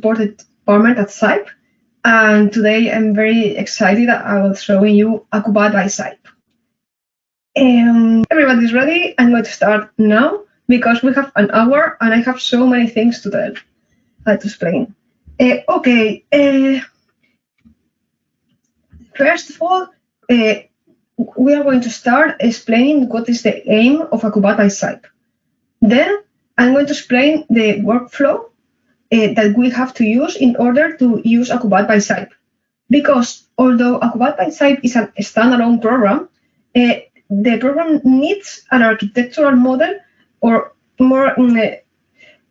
supported format at SIPE, and today I'm very excited about showing you AcouBAT by SIPE. Everybody's ready. I'm going to start now because we have an hour and I have so many things to tell, to explain. First of all, we are going to start explaining what is the aim of AcouBAT by SIPE. Then I'm going to explain the workflow that we have to use in order to use AcouBAT by SIPE. Because although AcouBAT by SIPE is a standalone program, the program needs an architectural model, or more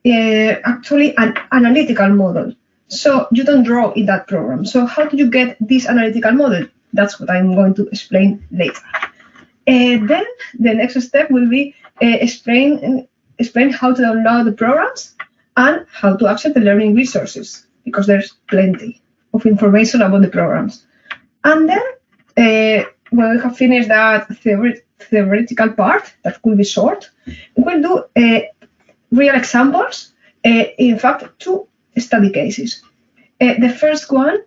actually an analytical model. So you don't draw in that program. So how do you get this analytical model? That's what I'm going to explain later. Then the next step will be explain how to download the programs and how to access the learning resources, because there's plenty of information about the programs. And then when we have finished that theoretical part, that could be short, we'll do real examples, in fact, 2 study cases. The first one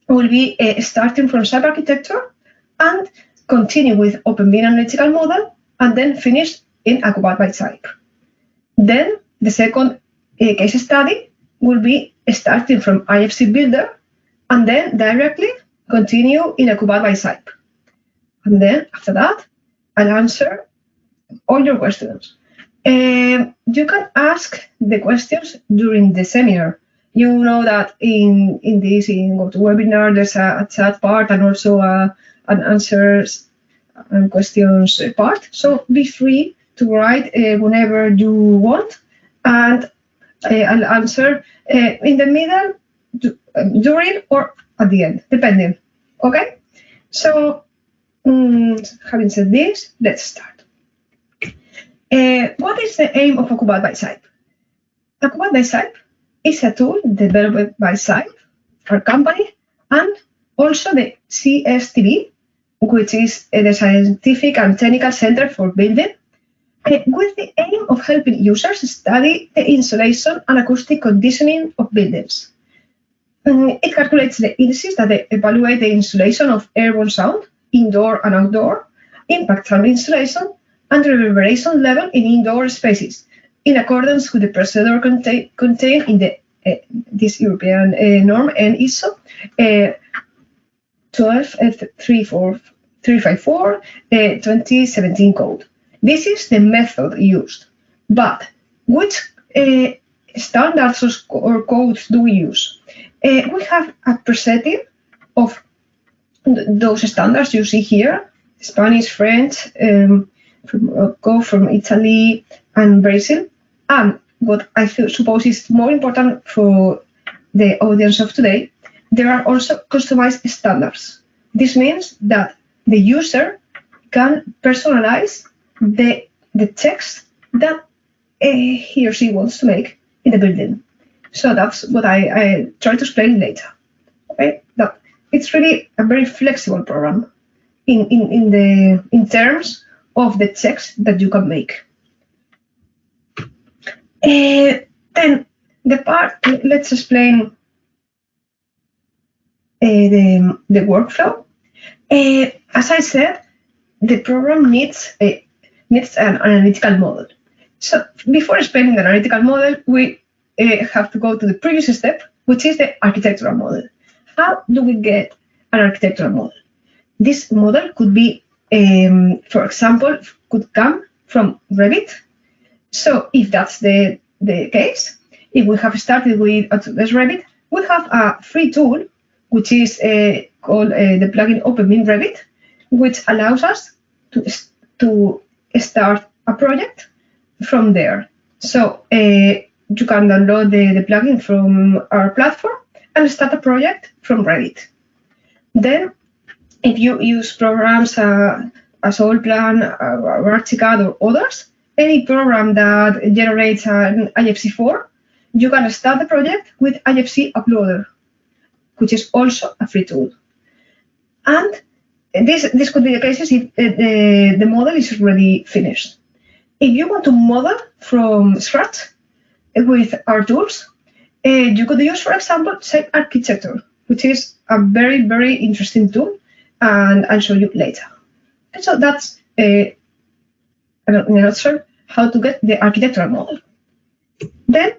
will be starting from SIPE architecture and continue with OpenBIN analytical model, and then finish in AcouBAT by SIPE. Then the second case study will be starting from IFC Builder and then directly continue in AcouBAT by SIPE. And then after that, I'll answer all your questions. You can ask the questions during the seminar. You know that in GoToWebinar, there's a chat part and also an answers and questions part. So be free to write whenever you want, and I'll answer in the middle, during, or at the end, depending. Okay? So, having said this, let's start. What is the aim of AcouBAT by SIPE? AcouBAT by SIPE is a tool developed by SIPE, our company, and also the CSTB, which is the Scientific and Technical Center for Building, with the aim of helping users study the insulation and acoustic conditioning of buildings. It calculates the indices that evaluate the insulation of airborne sound, indoor and outdoor, impact on insulation, and reverberation level in indoor spaces, in accordance with the procedure contained in this European norm and ISO 12354 2017 code. This is the method used. But which standards or codes do we use? We have a presetting of those standards you see here: Spanish, French, from Italy and Brazil. And what I suppose is more important for the audience of today, there are also customized standards. This means that the user can personalize the text that he or she wants to make in the building. So that's what I try to explain later. Okay, that it's really a very flexible program in terms of the text that you can make. Then the part, let's explain the workflow. As I said, the program needs an analytical model. So before explaining the analytical model, we have to go to the previous step, which is the architectural model. How do we get an architectural model? This model could be, for example, could come from Revit. So if that's the case, if we have started with Revit, we have a free tool, which is called the plugin OpenBIN Revit, which allows us to start a project from there. So you can download the plugin from our platform and start a project from Revit. Then, if you use programs as Allplan, ArchiCAD, or others, any program that generates an IFC4, you can start the project with IFC Uploader, which is also a free tool. And this could be the case if the model is already finished. If you want to model from scratch with our tools, You could use, for example, Site Architecture, which is a very, very interesting tool, and I'll show you later. And so that's in a nutshell how to get the architectural model. Then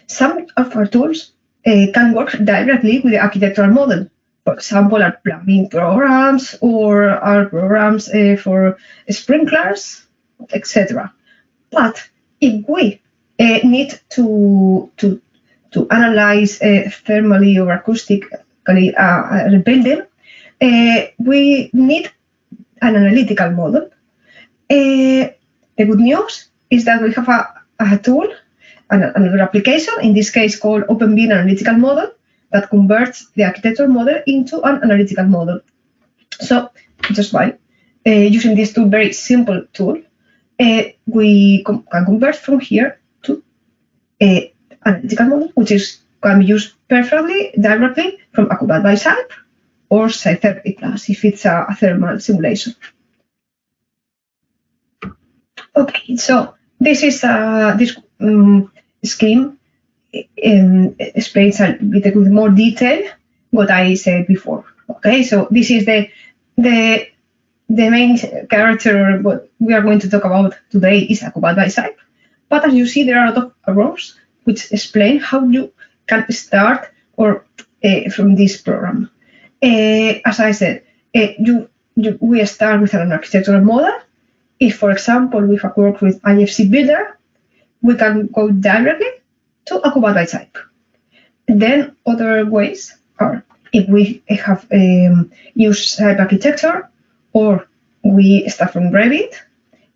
some of our tools can work directly with the architectural model. For example, our plumbing programs or our programs for sprinklers, etc. But if we need to analyze thermally or acoustically a building, we need an analytical model. The good news is that we have a tool, another application, in this case called OpenBean Analytical Model, that converts the architectural model into an analytical model. So just by using this tool, very simple tool, we can convert from here to an analytical model, which can be used perfectly directly from AcouBAT by Site or Site Therapy Plus if it's a thermal simulation. Okay, so this is this scheme explains a bit with more detail what I said before. Okay, so this is the main character. What we are going to talk about today is AcouBAT by Site. But as you see, there are a lot of arrows which explain how you can start or from this program. As I said, we start with an architectural model. If, for example, we have worked with IFC Builder, we can go directly to AcouBAT by Site. Then other ways are if we have used Site Architecture, or we start from Revit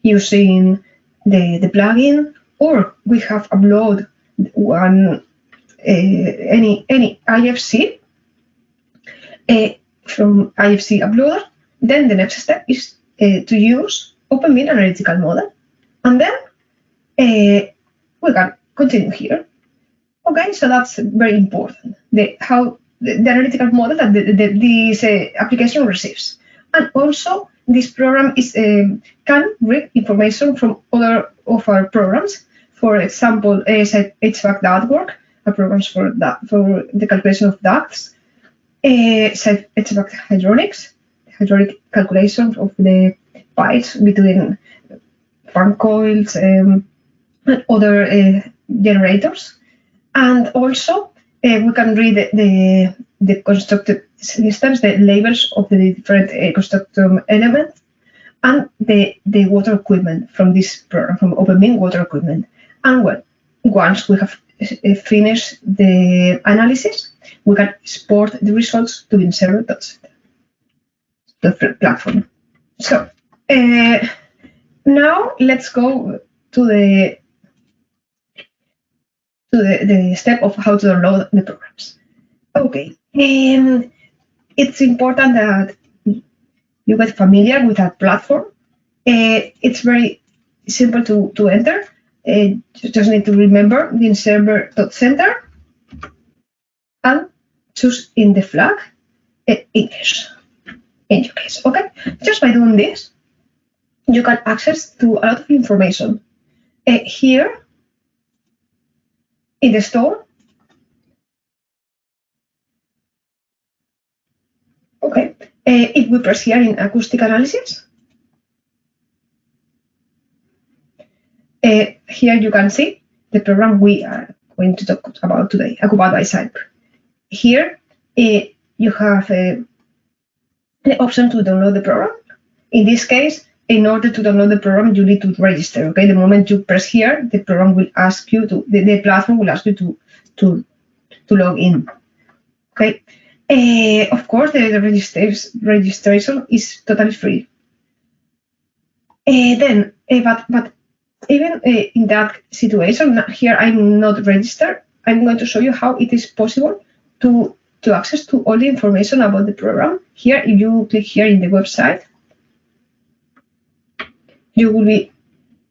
using the plugin, or we have uploaded any IFC from IFC uploader. Then the next step is to use OpenBean Analytical Model, and then we can continue here. Okay, so that's very important. The analytical model that this application receives, and also this program can read information from other of our programs. For example, HVAC.org, a program for the calculation of ducts, HVAC hydraulics, hydraulic calculation of the pipes between fan coils and other generators. And also, we can read the constructed systems, the labels of the different construction elements, and the water equipment from this program, from OpenBean Water Equipment. And well, once we have finished the analysis, we can export the results to Inserver.center, the platform. So now let's go to the step of how to download the programs. Okay, it's important that you get familiar with that platform. It's very simple to enter. You just need to remember the Inserver.center and choose in the flag English in your case. Okay, just by doing this, you can access to a lot of information. Here in the store, okay, if we press here in acoustic analysis, here you can see the program we are going to talk about today, AcouBAT by Site. Here you have the option to download the program. In this case, in order to download the program, you need to register. Okay, the moment you press here, the program will ask you to, the platform will ask you to log in. Okay, of course, the registration is totally free. But even in that situation, here I'm not registered. I'm going to show you how it is possible to access to all the information about the program. Here, if you click here in the website, you will be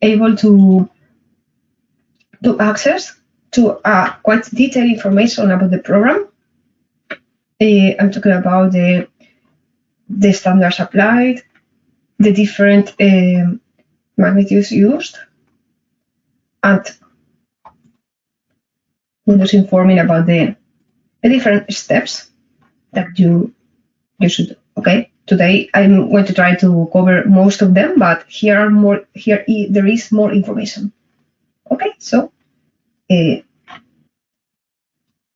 able to access to quite detailed information about the program. I'm talking about the standards applied, the different magnitudes used, and I'm just informing about the different steps that you should do. Okay, today I'm going to try to cover most of them, but there is more information. Okay, so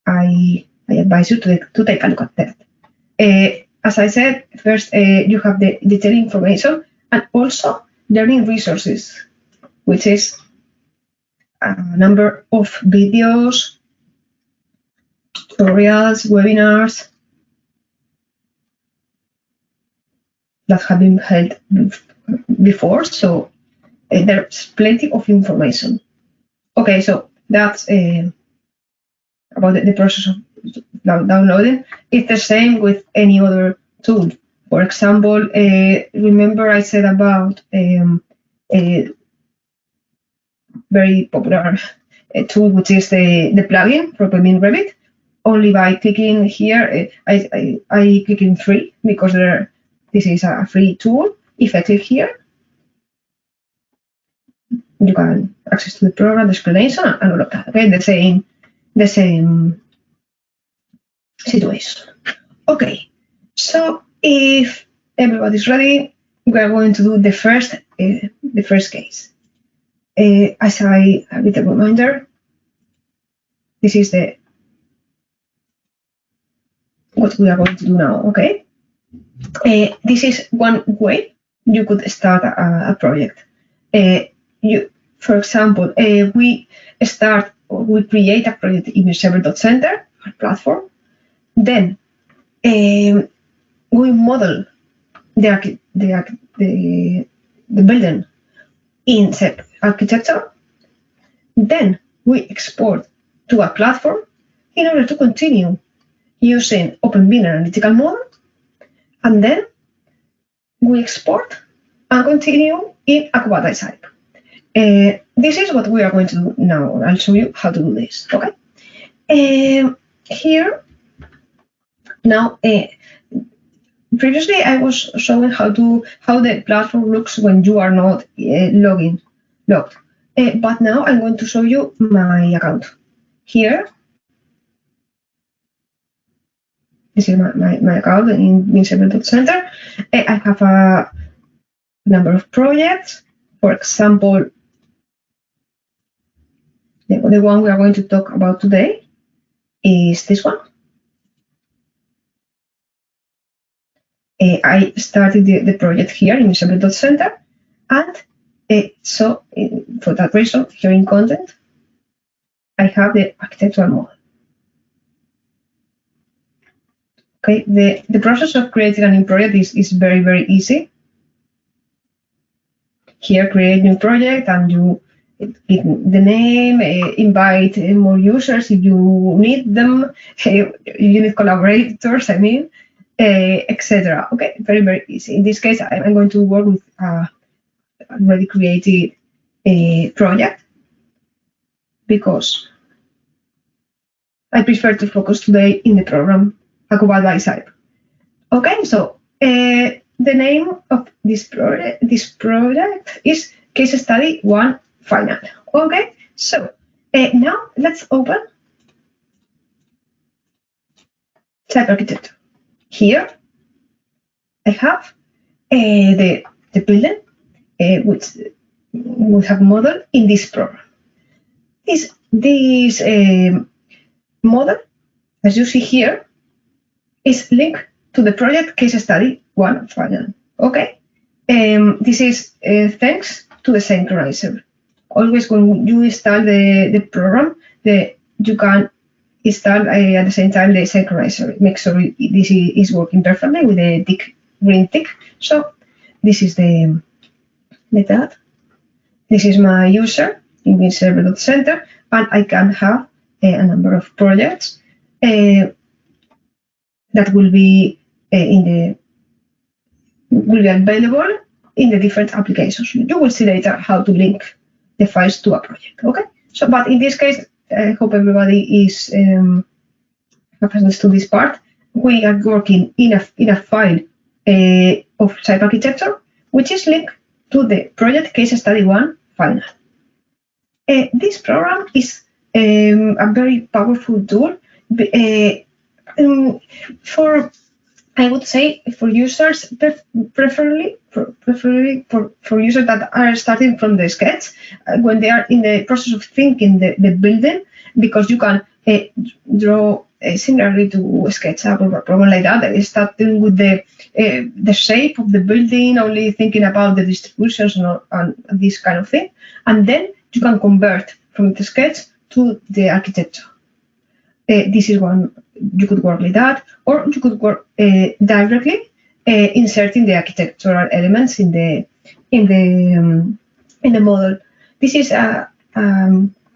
I advise you to take a look at that. As I said, first you have the detailed information and also learning resources, which is a number of videos, tutorials, webinars that have been held before. So there's plenty of information. Okay, so that's about the process of downloading. It's the same with any other tool. For example, remember I said about a very popular tool, which is the plugin for Premium Revit. Only by clicking here, I click in free because this is a free tool. If I click here, you can access to the program, the explanation, and all of that. Okay, the same situation. Okay, so if everybody's ready, we are going to do the first case. As a little reminder, this is what we are going to do now. Okay, this is one way you could start a project. For example, we create a project in Sebuah.center, our platform. Then we model the building in Sebuah architecture. Then we export to a platform in order to continue using OpenBIM analytical model. And then we export and continue in AcouBAT type. This is what we are going to do now. I'll show you how to do this. Okay. Here now. Previously, I was showing how the platform looks when you are not logged. But now I'm going to show you my account. Here, this is my account in Sebuah.center. I have a number of projects. For example, the one we are going to talk about today is this one. I started the project here in Sebuah.center, and so for that reason, here in content, I have the architectural model. Okay, the process of creating a new project is very, very easy. Here, create new project, and you give the name, invite more users if you need them, you need collaborators, I mean, etc. Okay, very, very easy. In this case, I'm going to work with a already created project because I prefer to focus today in the program AcouBAT type. Okay, so the name of this project is Case Study 1 Final. Okay, so now let's open Type Architecture. Here I have the building which we have modeled in this program. This model, as you see here, is linked to the project Case Study 1 Final. Okay, this is thanks to the synchronizer. Always when you install the program, you can install at the same time the synchronizer. Make sure this is working perfectly with the green tick. So this is the method. This is my user in Sebuah.center, and I can have a number of projects that will be available in the different applications. You will see later how to link the files to a project. Okay. So, but in this case, I hope everybody is have understood this part. We are working in a file of Type Architecture, which is linked to the project Case Study 1 Final. This program is a very powerful tool for, I would say, for users, preferably for users that are starting from the sketch, when they are in the process of thinking the building, because you can draw similarly to SketchUp or a program like that, starting with the shape of the building, only thinking about the distributions and this kind of thing, and then you can convert from the sketch to the architecture. This is one, you could work like that, or you could work directly inserting the architectural elements in the model. This is a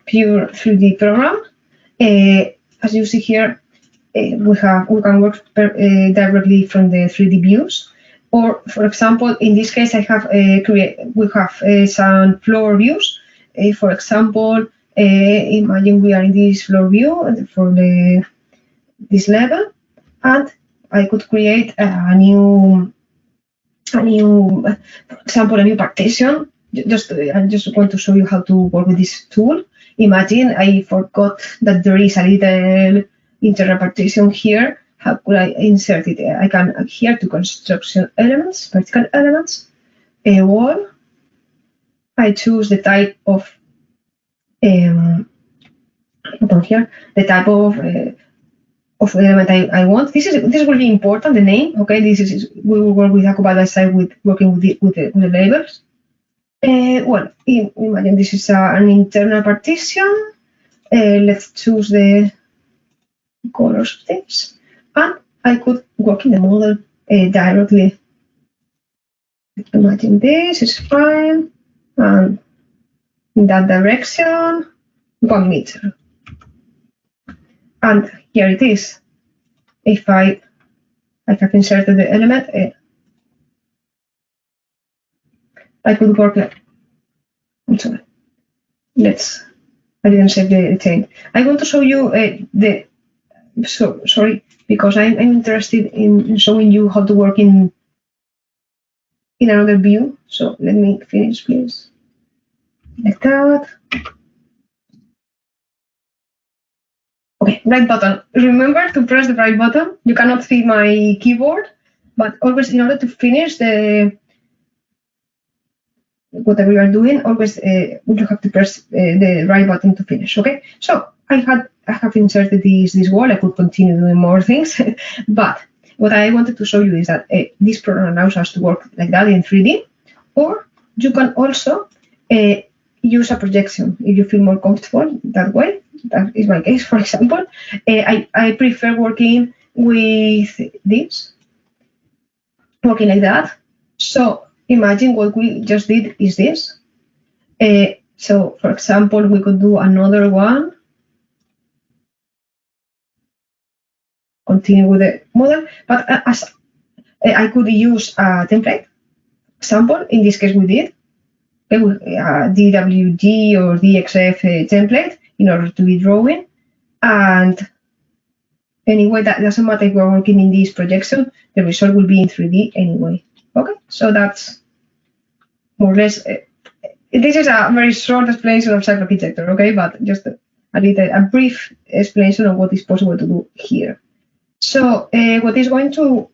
pure 3D program. As you see here, we can work directly from the 3D views, or for example, in this case, we have some floor views. For example, imagine we are in this floor view for this level, and I could create a new, for example, a new partition. I just want to show you how to work with this tool. Imagine I forgot that there is a little internal partition here. How could I insert it? I can adhere to construction elements, vertical elements, a wall. I choose the type of the type of element I want. This will be important. The name. Okay, we will work with AcouBAT side with working with the labels. Well, imagine this is an internal partition. Let's choose the colors of things, and I could work in the model directly. Imagine this is fine, and in that direction, 1 meter. And here it is. If I have inserted the element, I could work like, I'm sorry. I didn't save the change. I want to show you sorry, because I'm interested in showing you how to work in another view. So let me finish, please. Like that. Okay, right button. Remember to press the right button. You cannot see my keyboard, but always in order to finish whatever you are doing, always you have to press the right button to finish. Okay, so I have inserted this wall. I could continue doing more things, but what I wanted to show you is that this program allows us to work like that in 3D, or you can also use a projection if you feel more comfortable that way. That is my case, for example. I prefer working with this, working like that. So imagine what we just did is this. So, for example, we could do another one. Continue with the model, but as I could use a template. Example, in this case we did a DWG or DXF template in order to be drawing. And anyway, that doesn't matter if we're working in this projection, the result will be in 3D anyway. Okay, so that's more or less, this is a very short explanation of self-architecture, okay, but just a brief explanation of what is possible to do here. So what is going to,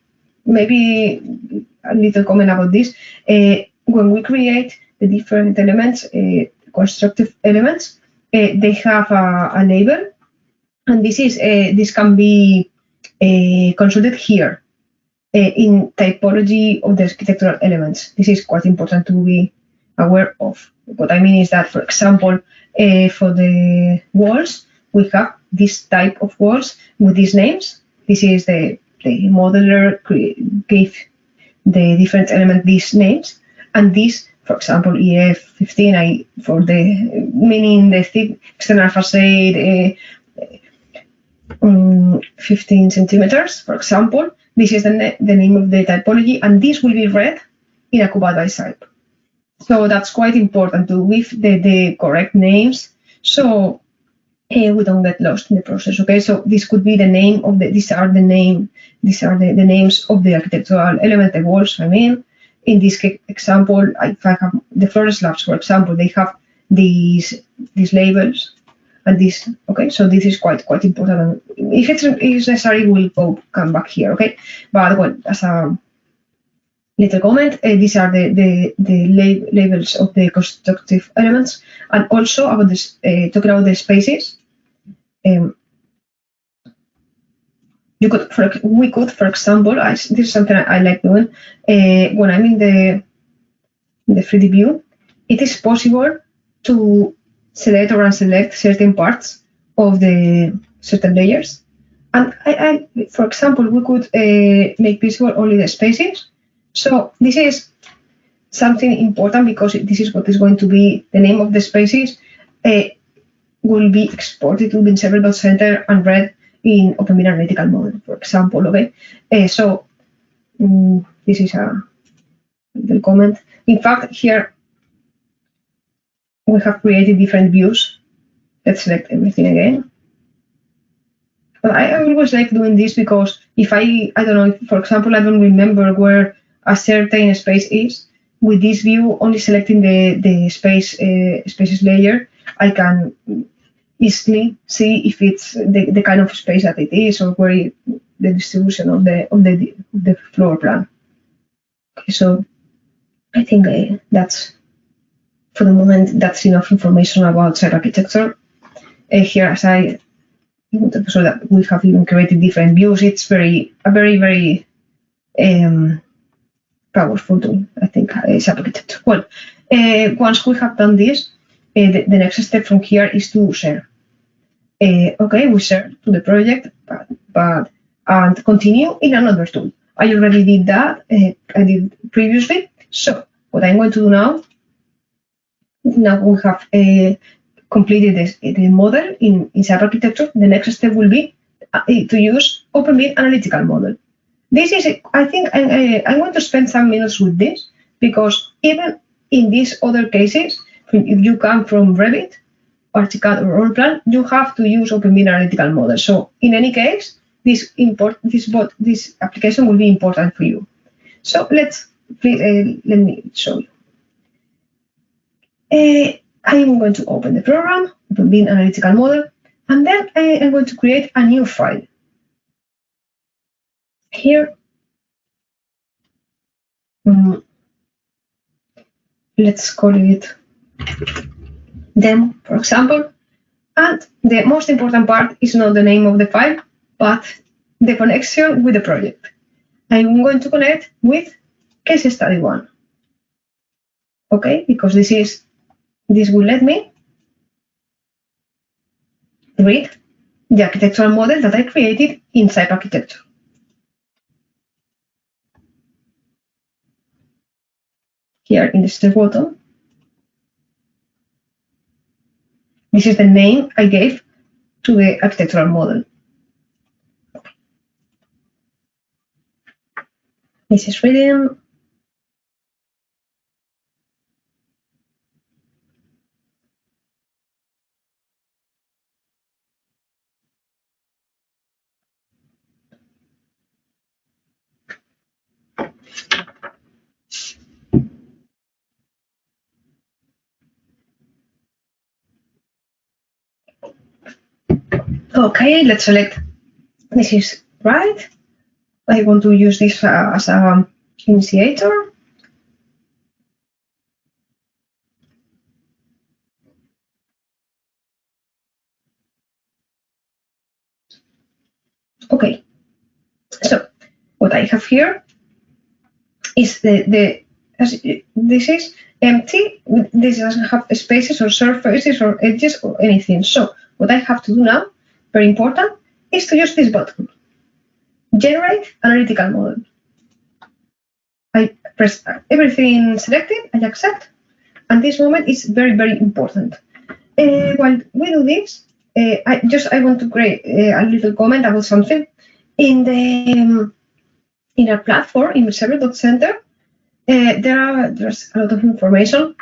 maybe a little comment about this, when we create the different elements, constructive elements, they have a label, and this can be consulted here in typology of the architectural elements. This is quite important to be aware of. What I mean is that, for example, for the walls, we have this type of walls with these names. This is the modeler gave the different element these names, and this, for example, EF15, for the meaning the thick external facade 15 centimeters, for example. This is the name of the typology, and this will be read in AcouBAT by side. So that's quite important to give the correct names, so we don't get lost in the process. Okay, so this could be the name of these are the names of the architectural element, the walls. I mean, in this example, if I have the floor slabs, for example, they have these labels, and this. Okay, so this is quite important. And if it's necessary, we'll come back here. Okay, but well, as a little comment, these are the labels of the constructive elements, and also about this talking about the spaces. We could, for example, this is something I like doing when I'm in the 3D view. It is possible to select or unselect certain parts of the certain layers, and for example, we could make visible only the spaces. So this is something important because this is what is going to be the name of the spaces. Will be exported to bin several.center and read in OpenBIN analytical model, for example. Okay, so this is a little comment. In fact, here we have created different views. Let's select everything again. But I always like doing this because if I don't know, if, for example, I don't remember where a certain space is, with this view, only selecting the spaces layer, I can easily see if it's the kind of space that it is, or where the distribution of the floor plan. Okay, so I think that's, for the moment, that's enough information about site architecture. Here, as I so that we have even created different views, it's very powerful tool, I think, site architecture. Well, once we have done this, the next step from here is to share. Okay, we share to the project, and continue in another tool. I already did that. I did previously. So what I'm going to do now we have completed the model in site architecture. The next step will be to use OpenBIN analytical model. This is, I think, I'm going to spend some minutes with this because even in these other cases, if you come from Revit, ArchiCAD, or Allplan, you have to use OpenBIN analytical model. So in any case, this application will be important for you. So let me show you. I'm going to open the program, OpenBIN analytical model, and then I'm going to create a new file. Here, let's call it demo, for example. And the most important part is not the name of the file, but the connection with the project. I'm going to connect with case study 1. Okay, because this will let me read the architectural model that I created inside architecture. Here in the step button, this is the name I gave to the architectural model. Okay. This is reading. Okay, let's select. This is right. I want to use this as an initiator. Okay, so what I have here is this is empty. This doesn't have spaces or surfaces or edges or anything. So what I have to do now, very important, is to use this button, generate analytical model. I press everything selected, I accept, and this moment is very important. While we do this, I want to create a little comment about something. In our platform, in Sebuah.center, there's a lot of information.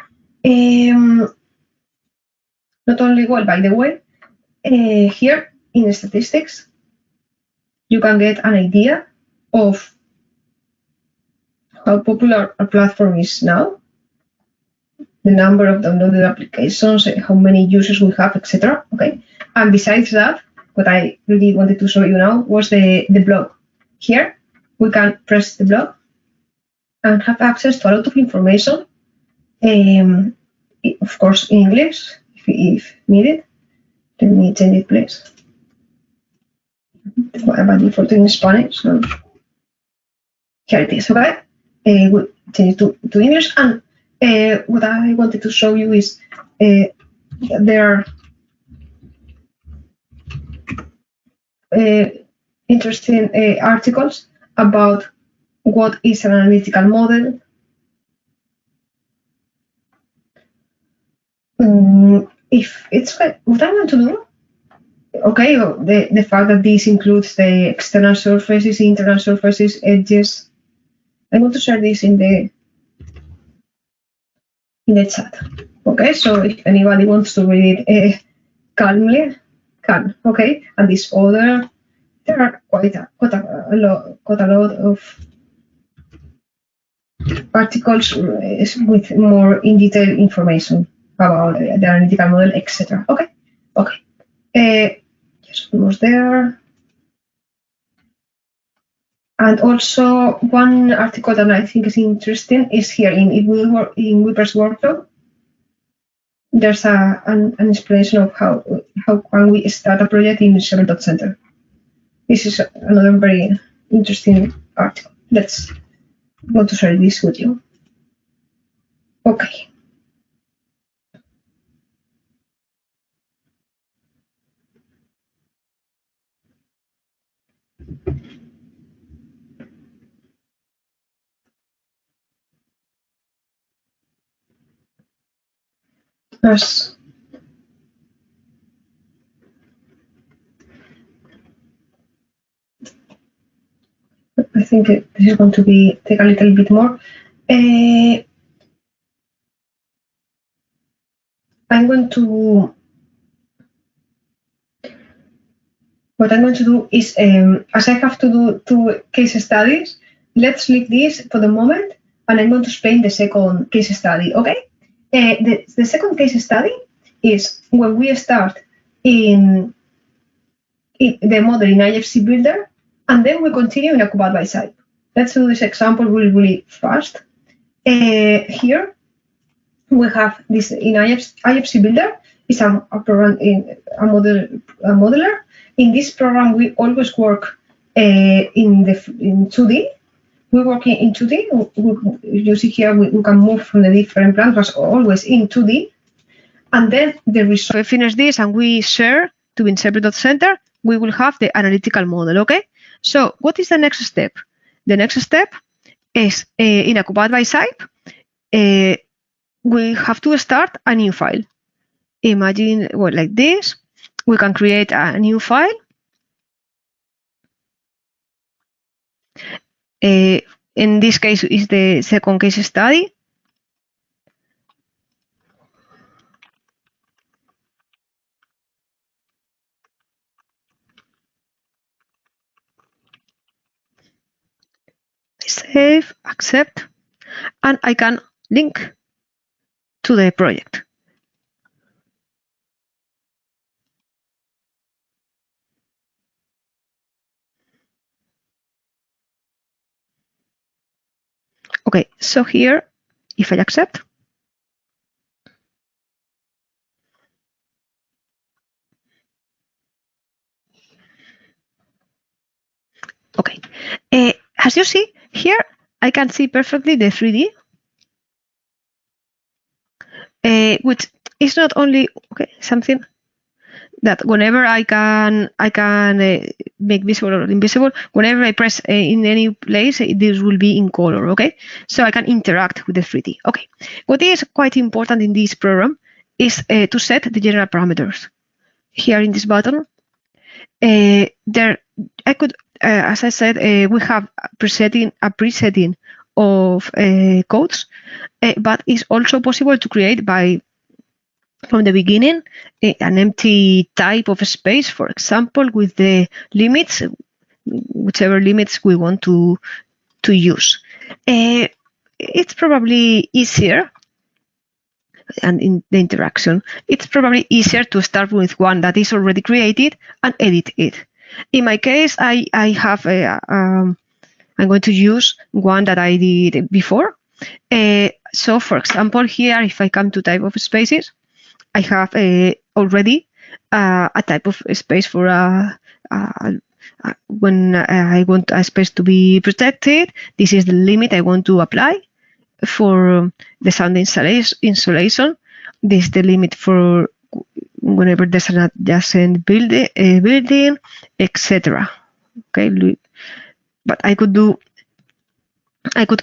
Not only, well, by the way, here in the statistics, you can get an idea of how popular our platform is now, the number of downloaded applications, how many users we have, etc. Okay, And besides that, what I really wanted to show you now was the blog. Here, we can press the blog and have access to a lot of information, of course, in English, if needed. Let me change it, please. By default in Spanish. So here it is, okay? We change it to English. And what I wanted to show you is there are interesting articles about what is an analytical model. If it's what I'm going to do, okay, the fact that this includes the external surfaces, internal surfaces, edges. I'm going to share this in the chat. Okay, so if anybody wants to read it calmly, can. Okay, and this other, there are quite a lot of articles with more in detail information about the analytical model, etc. Okay, just almost there. And also one article that I think is interesting is here in Whipper's workflow. There's an explanation of how can we start a project in Sebuah. This is another very interesting article. Let's go to share this with you. Okay. Yes. I think this is going to take a little bit more. What I'm going to do is, as I have to do 2 case studies, let's leave this for the moment, and I'm going to explain the second case study, okay? The second case study is when we start in the model in IFC Builder, and then we continue in AcouBAT by side. Let's do this example really fast. Here we have this in IFC Builder. It's a program in a modeler. In this program, we always work in 2D. We work in 2D. You see here we can move from the different plans, but always in 2D. And then the result. We finish this and we share to Inception.center. We will have the analytical model. Okay. So what is the next step? The next step is in AcouBAT by side. We have to start a new file. Imagine like this. We can create a new file. In this case, is the second case study. Save, accept, and I can link to the project. Okay, so here, if I accept, okay, as you see here, I can see perfectly the 3D, which is not only something that whenever I can make visible or invisible, whenever I press in any place, this will be in color, okay? So I can interact with the 3D. Okay, what is quite important in this program is to set the general parameters. Here in this button, I could, as I said, we have a presetting of codes, but it's also possible to create from the beginning an empty type of space, for example, with the limits, whichever limits we want to use. It's probably easier and in the interaction. It's probably easier to start with one that is already created and edit it. In my case, I have I'm going to use one that I did before. So, for example, here, if I come to type of spaces, I have already a type of space for when I want a space to be protected. This is the limit I want to apply for the sound insulation. This is the limit for whenever there's an adjacent building, etc. Okay, but I could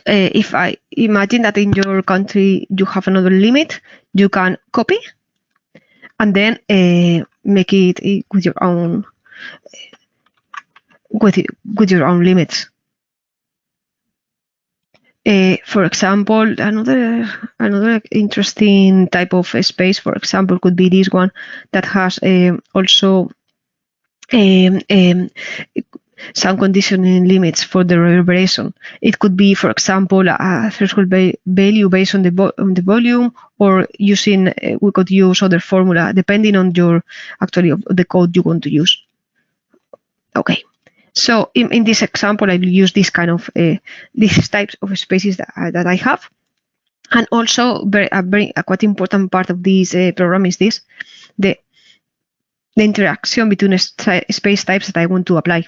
if I imagine that in your country you have another limit, you can copy and then make it with your own with your own limits. For example, another interesting type of space, for example, could be this one that has also sound conditioning limits for the reverberation. It could be, for example, a threshold value based on the volume, or using we could use other formula depending on your the code you want to use. Okay. So in this example, I will use this kind of these types of spaces that I have, and also a quite important part of this program is the interaction between space types that I want to apply.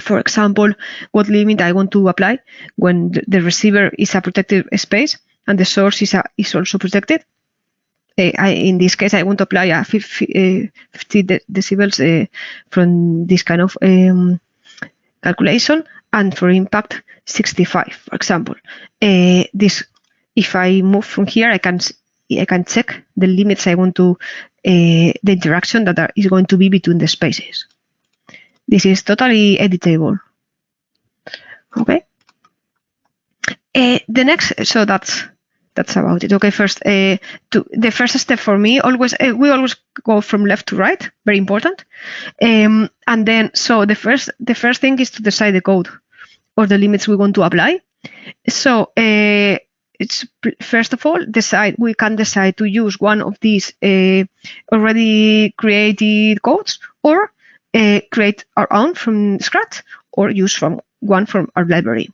For example, what limit I want to apply when the receiver is a protected space and the source is also protected. In this case, I want to apply a 50 decibels from this kind of calculation, and for impact 65, for example. If I move from here, I can check the limits I want to the interaction that is going to be between the spaces. This is totally editable. Okay. The next, so that's about it. Okay, first, the first step for me, we always go from left to right, very important. And then, so the first thing is to decide the code or the limits we want to apply. So it's first of all, we can decide to use one of these already created codes, or create our own from scratch, or use one from our library.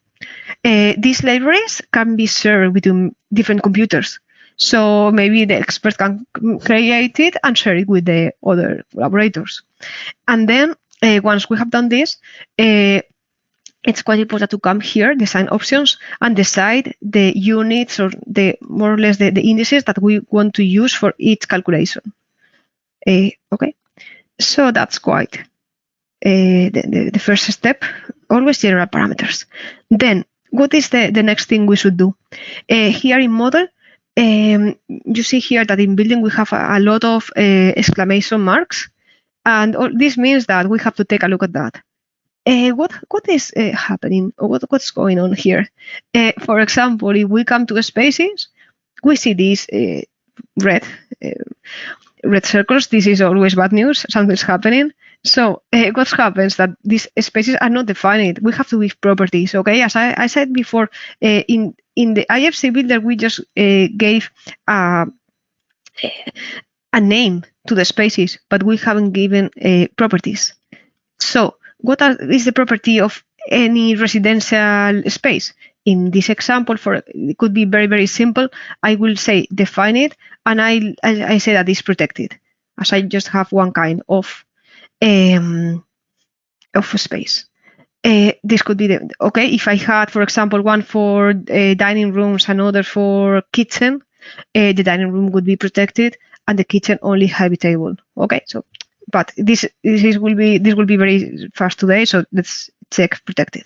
These libraries can be shared between different computers. So maybe the expert can create it and share it with the other collaborators. And then once we have done this, it's quite important to come here, design options, and decide the units or more or less the indices that we want to use for each calculation. Okay, so that's quite the first step. Always general parameters. Then, what is the next thing we should do? Here in model, you see here that in building we have a lot of exclamation marks, and this means that we have to take a look at that. What is happening? What's going on here? For example, if we come to spaces, we see these red circles. This is always bad news. Something's happening. So what happens that these spaces are not defined. We have to give properties. Okay, as I said before, in the IFC builder we just gave a name to the spaces, but we haven't given properties. So what is the property of any residential space? In this example, it could be very, very simple. I will say define it, and I say that it's protected, as I just have one kind of space. This could be okay. If I had, for example, one for dining rooms, another for kitchen, the dining room would be protected, and the kitchen only habitable. Okay, so but this will be very fast today. So let's check protected.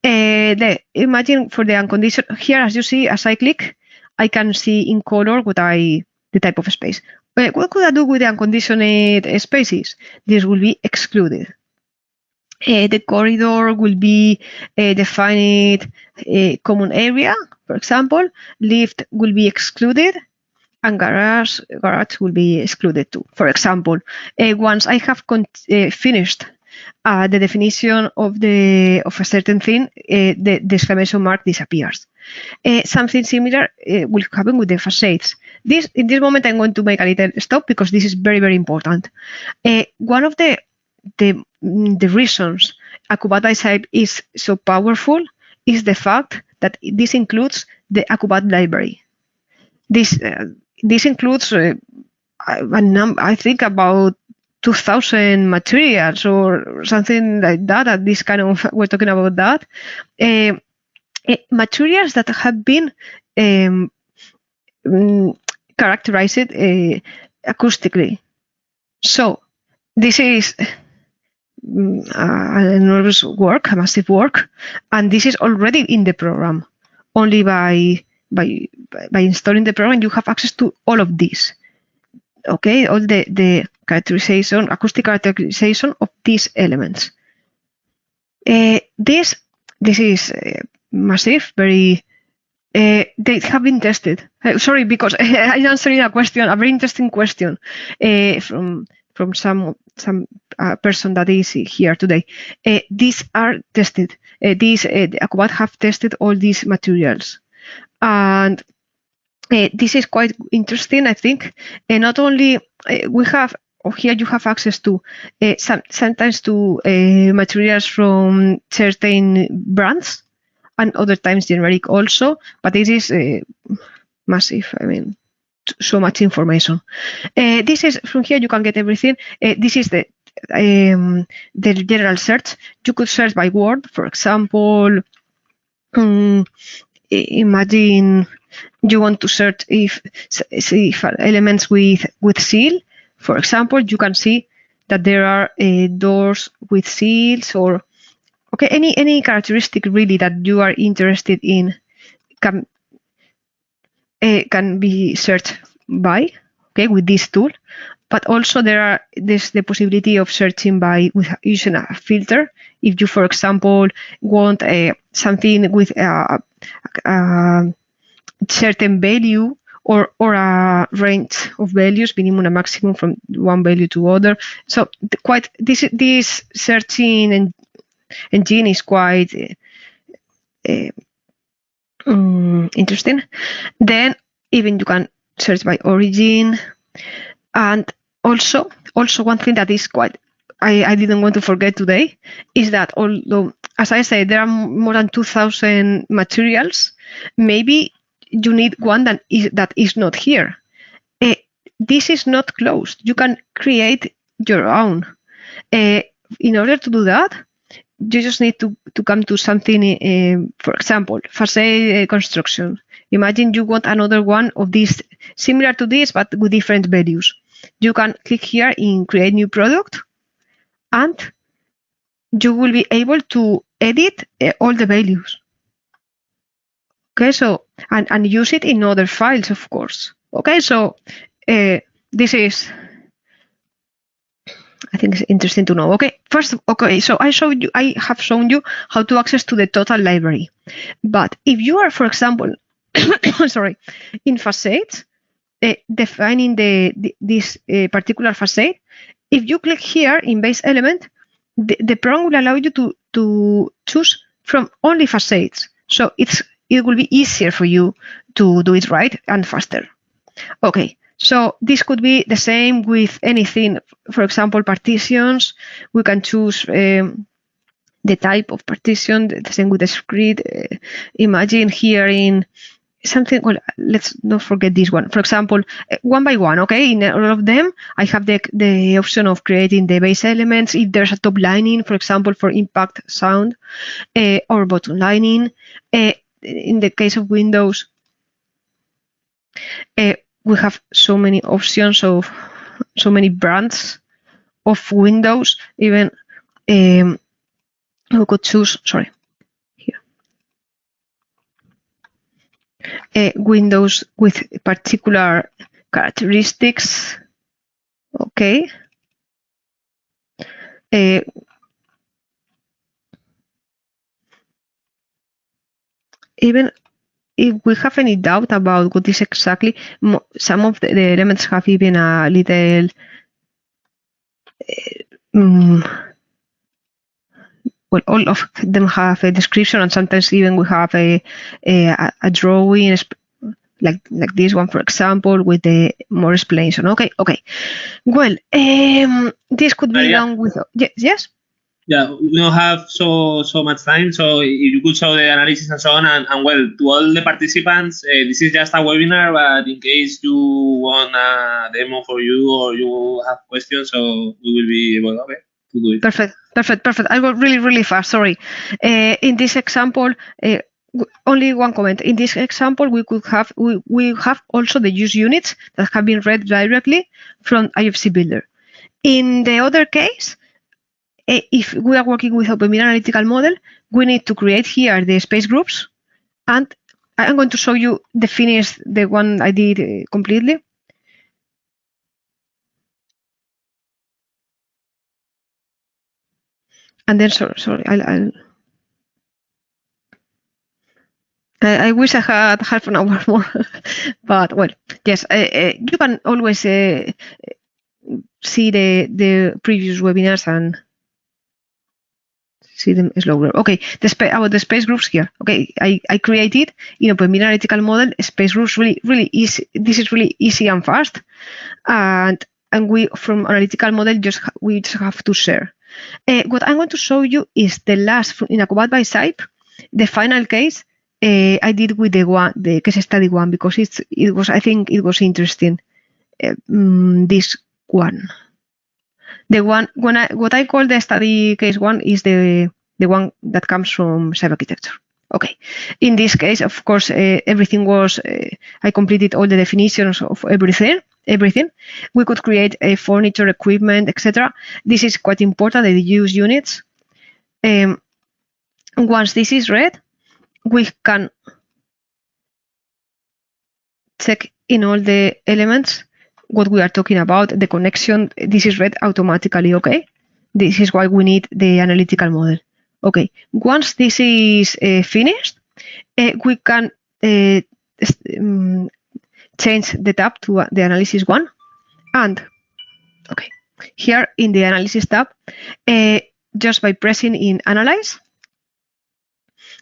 Imagine for the unconditional here, as you see, as I click, I can see in color the type of space. What could I do with the unconditioned spaces? This will be excluded. The corridor will be defined common area, for example. Lift will be excluded, and garage will be excluded too. For example, once I have finished the definition of a certain thing, the exclamation mark disappears. Something similar will happen with the facades. this in this moment I'm going to make a little stop because this is very, very important. One of the reasons AcouBAT type is so powerful is the fact that this includes the AcouBAT library. This includes I think about 2,000 materials or something like that. At this kind of we're talking about that materials that have been characterized acoustically. So this is an enormous work, a massive work, and this is already in the program. Only by installing the program, you have access to all of this. Okay, all the characterization, acoustic characterization of these elements. This is massive, very. They have been tested. Sorry, because I'm answering a question, a very interesting question from some person that is here today. These are tested. The AcouBAT have tested all these materials, and this is quite interesting. I think not only we have here you have access to sometimes to materials from certain brands, and other times generic also, but this is massive. I mean, so much information. This is from here you can get everything. This is the general search. You could search by word, for example. Imagine you want to search if elements with seal. For example, you can see that there are doors with seals, or okay, any characteristic really that you are interested in can be searched by, okay, with this tool. But also there's the possibility of searching by using a filter. If you, for example, want something with a certain value or a range of values, minimum and maximum from one value to other. So this searching engine is quite interesting. Then even you can search by origin, and also one thing that is quite I didn't want to forget today is that although, as I said, there are more than 2,000 materials, maybe you need one that is not here. This is not closed. You can create your own. In order to do that, you just need to come to something, for example, facade construction. Imagine you want another one of these, similar to this, but with different values. You can click here in Create New Product, and you will be able to edit all the values. Okay, so, and use it in other files, of course. Okay, so this is, I think it's interesting to know. Okay, first, okay, so I have shown you how to access to the total library. But if you are, for example, sorry, in facades, defining this particular facade, if you click here in base element, the program will allow you to choose from only facades. So it will be easier for you to do it right and faster. Okay. So this could be the same with anything. For example, partitions. We can choose the type of partition. The same with the script. Imagine here in something. Well, let's not forget this one. For example, one by one. Okay, in all of them, I have the option of creating the base elements. If there's a top lining, for example, for impact sound, or bottom lining. In the case of Windows. We have so many options of so many brands of Windows. Even we could choose, sorry, here, Windows with particular characteristics. Okay. Even if we have any doubt about what is exactly, some of the elements have even a little, well, all of them have a description, and sometimes even we have a drawing, like this one, for example, with the more explanation. Okay. Well, this could be done with yes. Yeah, we don't have so much time, so if you could show the analysis and so on, and well, to all the participants, this is just a webinar, but in case you want a demo for you or you have questions, so we will be able to do it. Perfect. I go really fast. Sorry. In this example, only one comment. In this example, we have also the use units that have been read directly from IFC Builder. In the other case, if we are working with Open Media Analytical Model, we need to create here the space groups, and I'm going to show you the one I did completely. And then, sorry, I wish I had half an hour more, but well, yes, you can always see the previous webinars and see them slower. Okay, about the space groups here. Okay, I created in Open Media Analytical Model space groups really easy. This is really easy and fast, and we from analytical model we just have to share. What I'm going to show you is the last in AcouBAT by type, the final case I did with the case study one, because I think it was interesting. This one. The one what I call the study case one is the one that comes from Cyber Architecture. Okay. In this case, of course, everything was I completed all the definitions of everything. We could create a furniture, equipment, etc. This is quite important. The use units. Once this is read, we can check in all the elements what we are talking about, the connection. This is read automatically, okay? This is why we need the analytical model. Okay, once this is finished, we can change the tab to the analysis one. And, okay, here in the analysis tab, just by pressing in analyze,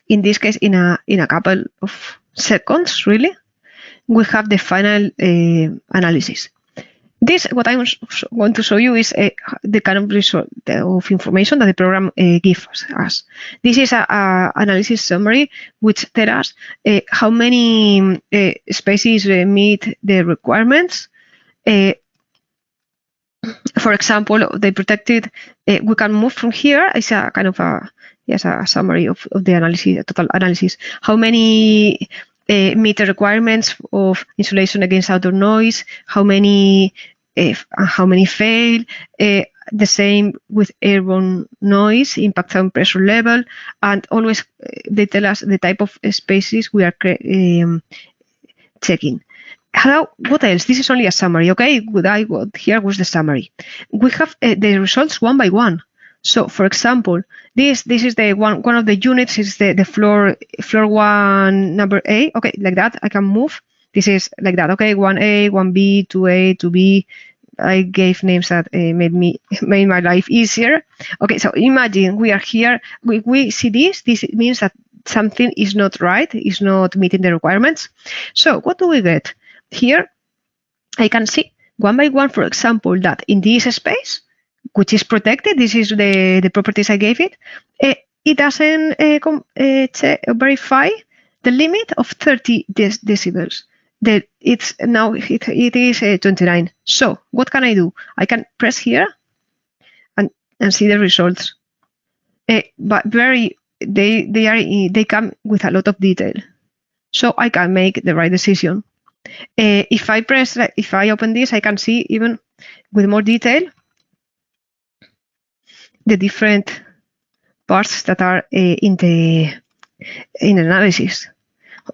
in this case, in a couple of seconds, really, we have the final analysis. This, what I'm going to show you, is the kind of result of information that the program gives us. This is an analysis summary which tells us how many species meet the requirements. For example, the protected, we can move from here. It's a kind of a summary of the analysis, total analysis. How many meet the requirements of insulation against outdoor noise? How many fail? The same with airborne noise, impact on pressure level, and always they tell us the type of species we are checking. What else? This is only a summary, okay? Here was the summary. We have the results one by one. So, for example, this is the one of the units is the floor one number A. Okay, like that. I can move. This is like that. Okay, 1A, 1B, 2A, 2B. I gave names that made my life easier. Okay, so imagine we are here. We see this. This means that something is not right. Is not meeting the requirements. So, what do we get here? I can see one by one, for example, that in this space, which is protected, this is the properties I gave it, it doesn't verify the limit of 30 decibels. It is 29. So what can I do? I can press here and see the results. But they come with a lot of detail, so I can make the right decision. If I open this, I can see even with more detail the different parts that are in analysis.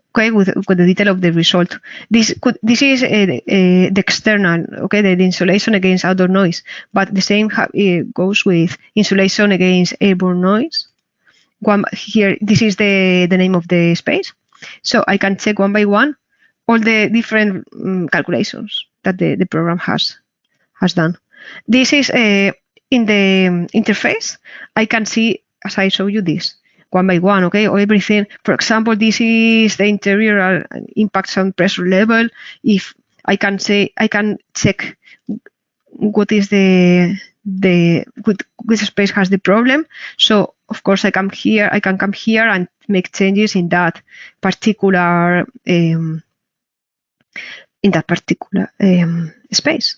Okay, with the detail of the result. This is the external, okay, the insulation against outdoor noise, but the same goes with insulation against airborne noise. Here, this is the name of the space, so I can check one by one all the different calculations that the program has done. This is in the interface. I can see, as I show you this, one by one, okay, or everything. For example, this is the interior impacts on pressure level. If I can check what is which space has the problem. So of course I can come here and make changes in that particular space.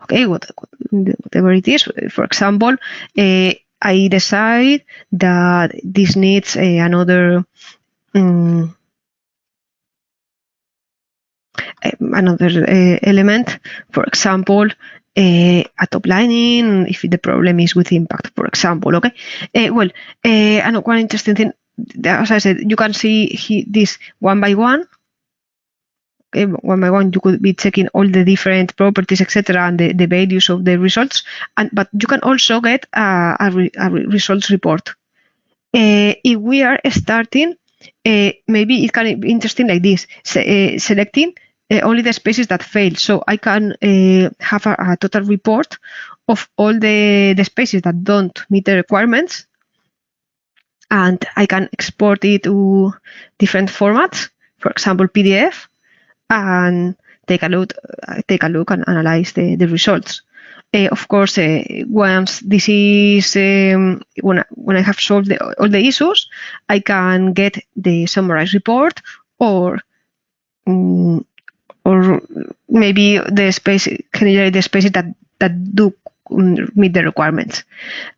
Okay, whatever it is. For example, I decide that this needs another element. For example, a top lining, if the problem is with impact, for example. Okay. And one interesting thing, as I said, you can see this one by one. Okay, one by one, you could be checking all the different properties, etc., and the values of the results. But you can also get a results report. If we are starting, maybe it can be interesting like this, selecting only the spaces that fail. So I can have a total report of all the spaces that don't meet the requirements, and I can export it to different formats, for example, PDF, and take a look and analyze the results. Of course, once this is when I have solved all the issues, I can get the summarized report, or maybe the spaces that do meet the requirements.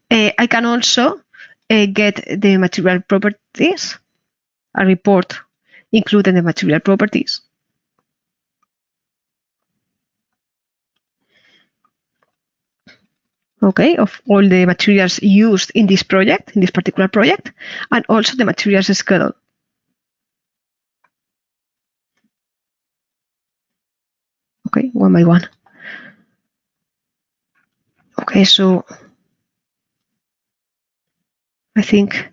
I can also get the material properties, a report including the material properties. Okay, of all the materials used in this project, in this particular project, and also the materials schedule. Okay, one by one. Okay, so I think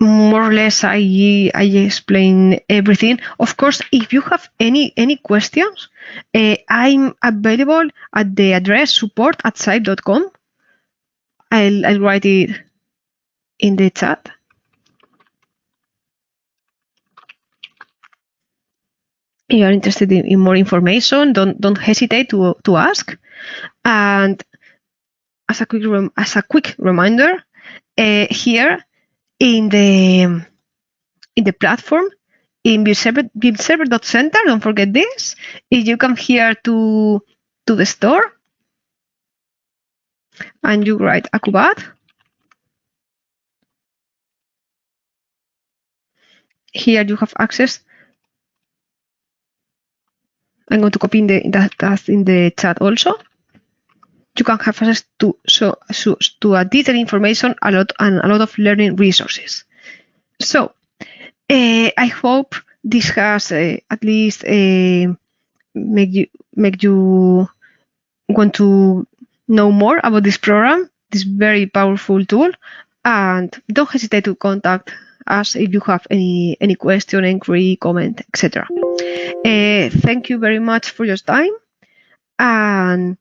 more or less I explain everything. Of course, if you have any questions, I'm available at the address support@scipe.com. I'll write it in the chat. If you are interested in more information, don't hesitate to ask. And as a quick reminder, here in the platform, in buildserver.center, don't forget this. If you come here to the store and you write AcouBAT, here you have access. I'm going to copy that in the chat also. You can have access to a detailed information, a lot of learning resources. So I hope this has at least make you want to know more about this program, this very powerful tool, and don't hesitate to contact us if you have any question, inquiry, comment, etc. Thank you very much for your time, and